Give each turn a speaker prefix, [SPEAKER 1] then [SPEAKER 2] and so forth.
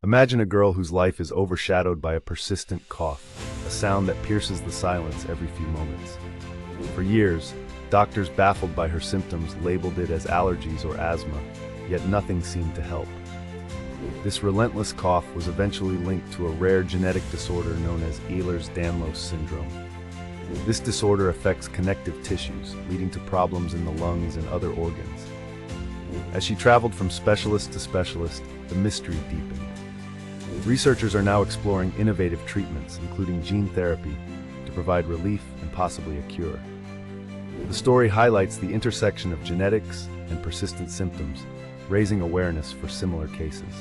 [SPEAKER 1] Imagine a girl whose life is overshadowed by a persistent cough, a sound that pierces the silence every few moments. For years, doctors baffled by her symptoms labeled it as allergies or asthma, yet nothing seemed to help. This relentless cough was eventually linked to a rare genetic disorder known as Ehlers-Danlos syndrome. This disorder affects connective tissues, leading to problems in the lungs and other organs. As she traveled from specialist to specialist, the mystery deepened. Researchers are now exploring innovative treatments, including gene therapy, to provide relief and possibly a cure. The story highlights the intersection of genetics and persistent symptoms, raising awareness for similar cases.